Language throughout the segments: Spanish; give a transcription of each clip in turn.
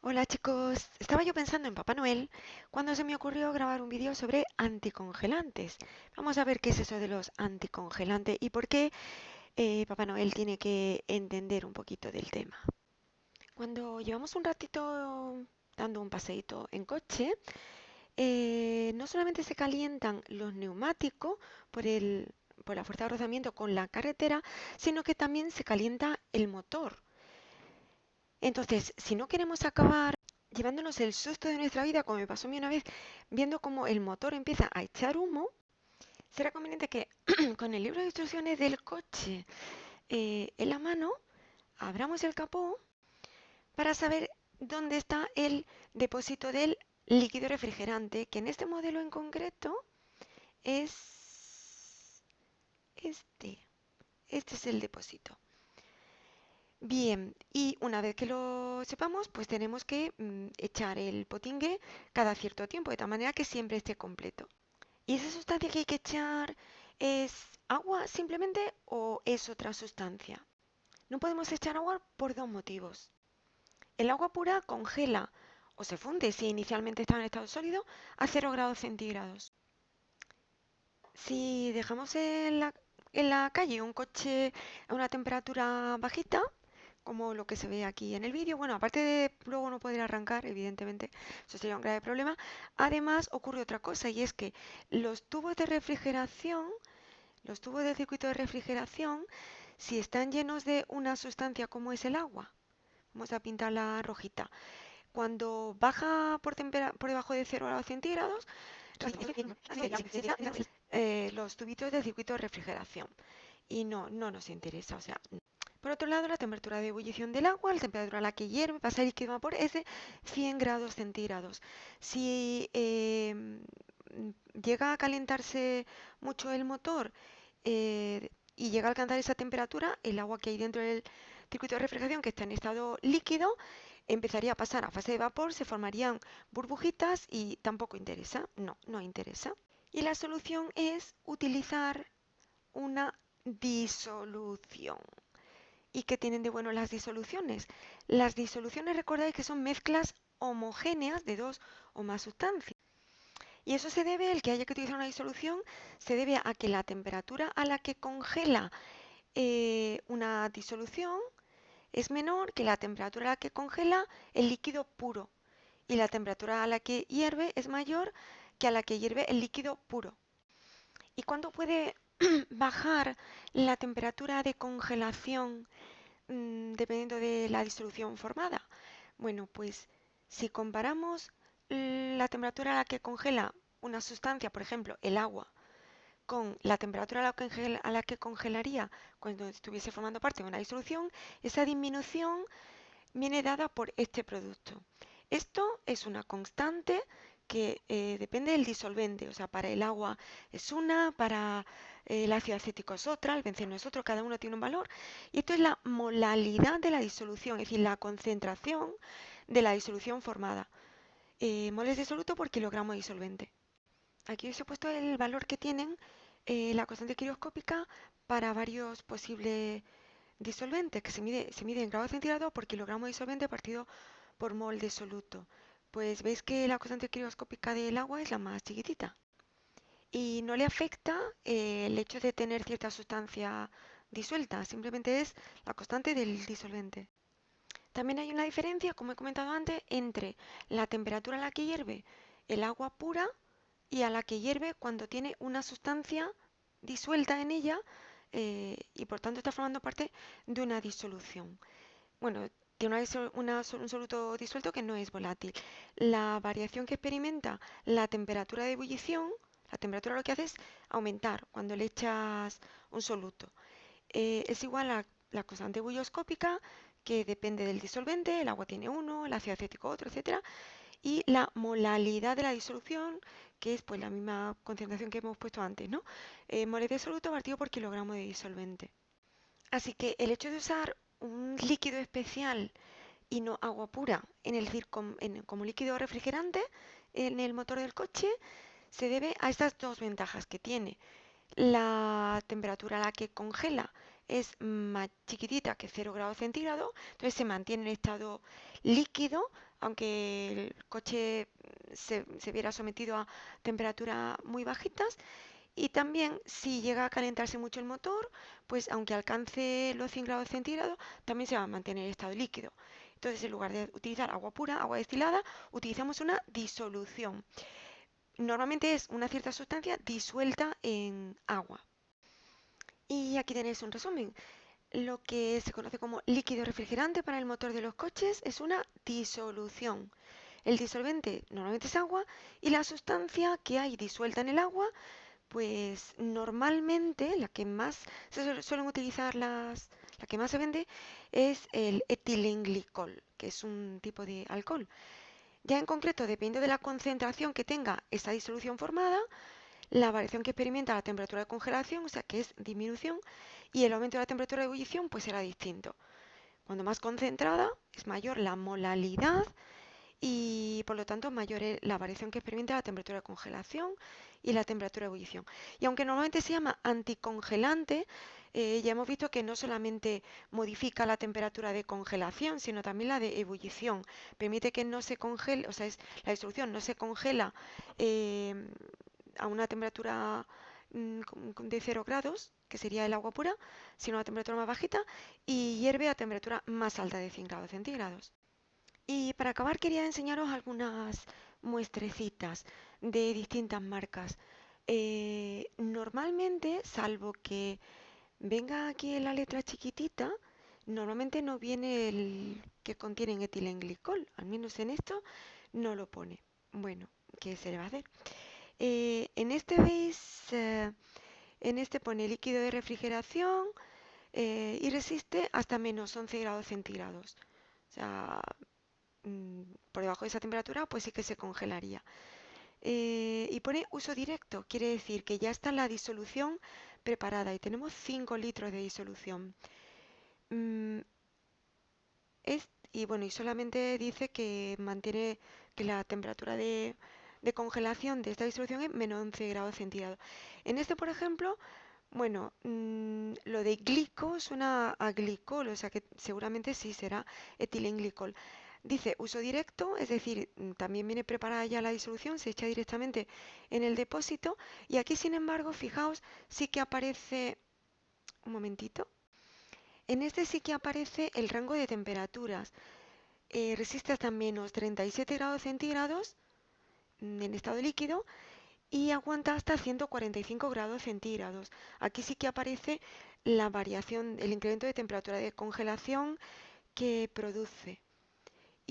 Hola chicos, estaba yo pensando en Papá Noel cuando se me ocurrió grabar un vídeo sobre anticongelantes. Vamos a ver qué es eso de los anticongelantes y por qué Papá Noel tiene que entender un poquito del tema. Cuando llevamos un ratito dando un paseíto en coche, no solamente se calientan los neumáticos por por la fuerza de rozamiento con la carretera, sino que también se calienta el motor. Entonces, si no queremos acabar llevándonos el susto de nuestra vida, como me pasó a mí una vez, viendo cómo el motor empieza a echar humo, será conveniente que con el libro de instrucciones del coche en la mano, abramos el capó para saber dónde está el depósito del líquido refrigerante, que en este modelo en concreto es este. Este es el depósito. Bien, y una vez que lo sepamos, pues tenemos que echar el potingue cada cierto tiempo, de tal manera que siempre esté completo. ¿Y esa sustancia que hay que echar es agua simplemente o es otra sustancia? No podemos echar agua por dos motivos. El agua pura congela o se funde si inicialmente estaba en estado sólido a 0 °C. Si dejamos en la calle un coche a una temperatura bajita, como lo que se ve aquí en el vídeo, bueno, aparte de luego no poder arrancar, evidentemente, eso sería un grave problema, además ocurre otra cosa y es que los tubos de refrigeración, los tubos del circuito de refrigeración, si están llenos de una sustancia como es el agua, vamos a pintarla rojita, cuando baja por debajo de 0 °C, los tubitos del circuito de refrigeración. Y no nos interesa, o sea, no. Por otro lado, la temperatura de ebullición del agua, la temperatura a la que hierve, pasa el líquido a vapor, es de 100 grados centígrados. Si llega a calentarse mucho el motor y llega a alcanzar esa temperatura, el agua que hay dentro del circuito de refrigeración, que está en estado líquido, empezaría a pasar a fase de vapor, se formarían burbujitas y tampoco interesa, no interesa. Y la solución es utilizar una disolución. ¿Y qué tienen de bueno las disoluciones? Las disoluciones, recordáis que son mezclas homogéneas de dos o más sustancias. Y eso se debe, el que haya que utilizar una disolución, se debe a que la temperatura a la que congela una disolución es menor que la temperatura a la que congela el líquido puro. Y la temperatura a la que hierve es mayor que a la que hierve el líquido puro. ¿Y cuánto puede bajar la temperatura de congelación dependiendo de la disolución formada? Bueno, pues si comparamos la temperatura a la que congela una sustancia, por ejemplo, el agua, con la temperatura a la que congelaría cuando estuviese formando parte de una disolución, esa disminución viene dada por este producto. Esto es una constante que depende del disolvente, o sea, para el agua es una, para el ácido acético es otra, el benceno es otro, cada uno tiene un valor. Y esto es la molalidad de la disolución, es decir, la concentración de la disolución formada. Moles de soluto por kilogramo de disolvente. Aquí os he puesto el valor que tienen la constante quiróscopica para varios posibles disolventes, que se mide en grados centígrados por kilogramo de disolvente partido por mol de soluto. Pues veis que la constante quiróscopica del agua es la más chiquitita y no le afecta el hecho de tener cierta sustancia disuelta, simplemente es la constante del disolvente. También hay una diferencia, como he comentado antes, entre la temperatura a la que hierve el agua pura y a la que hierve cuando tiene una sustancia disuelta en ella y por tanto está formando parte de una disolución. Bueno, tiene un soluto disuelto que no es volátil. La variación que experimenta la temperatura de ebullición, la temperatura lo que hace es aumentar cuando le echas un soluto. Es igual a la constante bulloscópica, que depende del disolvente, el agua tiene uno, el ácido acético otro, etcétera, y la molalidad de la disolución, que es pues la misma concentración que hemos puesto antes, ¿no? Moles de soluto partido por kilogramo de disolvente. Así que el hecho de usar un líquido especial y no agua pura como líquido refrigerante en el motor del coche se debe a estas dos ventajas que tiene. La temperatura a la que congela es más chiquitita que 0 °C, entonces se mantiene en estado líquido aunque el coche se viera sometido a temperaturas muy bajitas. Y también si llega a calentarse mucho el motor, pues aunque alcance los 100 grados centígrados, también se va a mantener en estado líquido. Entonces, en lugar de utilizar agua pura, agua destilada, utilizamos una disolución. Normalmente es una cierta sustancia disuelta en agua. Y aquí tenéis un resumen. Lo que se conoce como líquido refrigerante para el motor de los coches es una disolución. El disolvente normalmente es agua y la sustancia que hay disuelta en el agua, pues normalmente la que más suelen utilizar la que más se vende es el etilenglicol, que es un tipo de alcohol. Ya en concreto, depende de la concentración que tenga esa disolución formada, la variación que experimenta la temperatura de congelación, o sea que es disminución, y el aumento de la temperatura de ebullición pues será distinto. Cuando más concentrada es mayor la molalidad y por lo tanto mayor es la variación que experimenta la temperatura de congelación y la temperatura de ebullición. Y aunque normalmente se llama anticongelante, ya hemos visto que no solamente modifica la temperatura de congelación, sino también la de ebullición. Permite que no se congele, o sea, la disolución no se congela eh, a una temperatura de 0 grados, que sería el agua pura, sino a una temperatura más bajita, y hierve a temperatura más alta de 100 grados centígrados. Y para acabar quería enseñaros algunas muestrecitas de distintas marcas. Normalmente, salvo que venga aquí en la letra chiquitita, normalmente no viene el que contiene etilenglicol, al menos en esto no lo pone. Bueno, ¿qué se le va a hacer? En este veis, en este pone líquido de refrigeración y resiste hasta menos 11 grados centígrados. O sea, por debajo de esa temperatura, pues sí que se congelaría. Y pone uso directo, quiere decir que ya está la disolución preparada y tenemos 5 litros de disolución. Mm, y bueno, y solamente dice que mantiene que la temperatura de congelación de esta disolución es menos 11 grados centígrados. En este, por ejemplo, bueno, lo de glico suena a glicol, o sea que seguramente sí será etilenglicol. Dice uso directo, es decir, también viene preparada ya la disolución, se echa directamente en el depósito. Y aquí, sin embargo, fijaos, sí que aparece, un momentito, en este sí que aparece el rango de temperaturas. Resiste hasta menos 37 grados centígrados en estado líquido y aguanta hasta 145 grados centígrados. Aquí sí que aparece la variación, el incremento de temperatura de congelación que produce.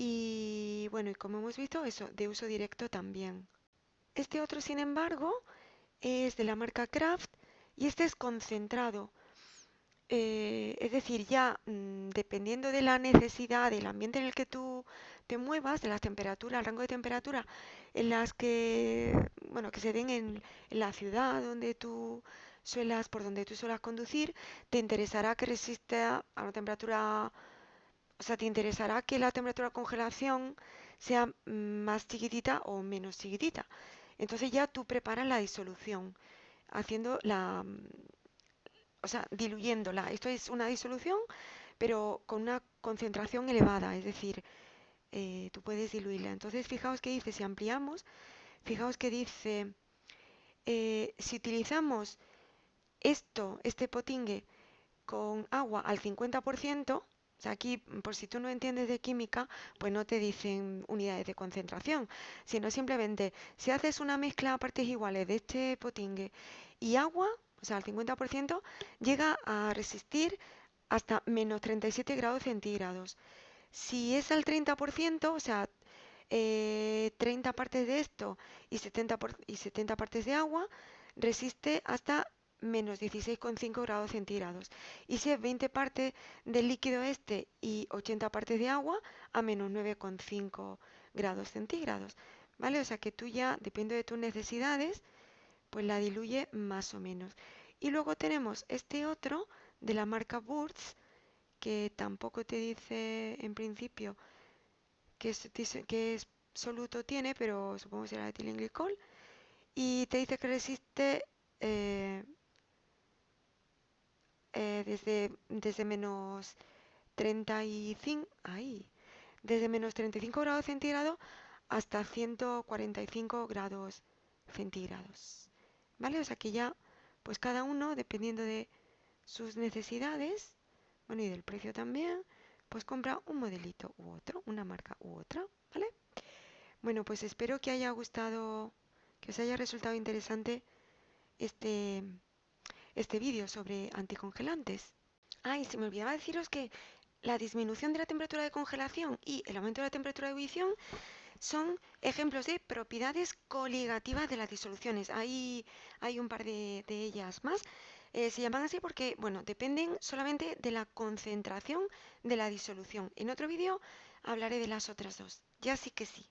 Y bueno, y como hemos visto, eso, de uso directo también. Este otro, sin embargo, es de la marca Kraft y este es concentrado. Es decir, ya dependiendo de la necesidad del ambiente en el que tú te muevas, de las temperaturas, el rango de temperatura en las que, bueno, que se den en la ciudad donde tú por donde tú suelas conducir, te interesará que resista a una temperatura, o sea, te interesará que la temperatura de congelación sea más chiquitita o menos chiquitita. Entonces ya tú preparas la disolución, haciendo o sea, diluyéndola. Esto es una disolución, pero con una concentración elevada, es decir, tú puedes diluirla. Entonces, fijaos que dice, si ampliamos, fijaos que dice, si utilizamos este potingue con agua al 50%, o sea, aquí, por si tú no entiendes de química, pues no te dicen unidades de concentración, sino simplemente si haces una mezcla a partes iguales de este potingue y agua, o sea, al 50%, llega a resistir hasta menos 37 grados centígrados. Si es al 30%, o sea, 30 partes de esto y 70 partes de agua, resiste hasta menos 16,5 grados centígrados. Y si es 20 partes del líquido este y 80 partes de agua, a menos 9,5 grados centígrados. ¿Vale? O sea que tú ya, depende de tus necesidades, pues la diluye más o menos. Y luego tenemos este otro de la marca Burt's, que tampoco te dice en principio qué soluto tiene, pero supongo que será etilenglicol. Y te dice que resiste eh, desde menos 35, ahí, desde menos 35 grados centígrados hasta 145 grados centígrados. ¿Vale? O sea que ya, pues cada uno, dependiendo de sus necesidades, bueno, y del precio también, pues compra un modelito u otro, una marca u otra, ¿vale? Bueno, pues espero que haya gustado, que os haya resultado interesante este, este vídeo sobre anticongelantes. Ah, y se me olvidaba deciros que la disminución de la temperatura de congelación y el aumento de la temperatura de ebullición son ejemplos de propiedades coligativas de las disoluciones. Hay un par de ellas más. Se llaman así porque, bueno, dependen solamente de la concentración de la disolución. En otro vídeo hablaré de las otras dos. Ya sí que sí.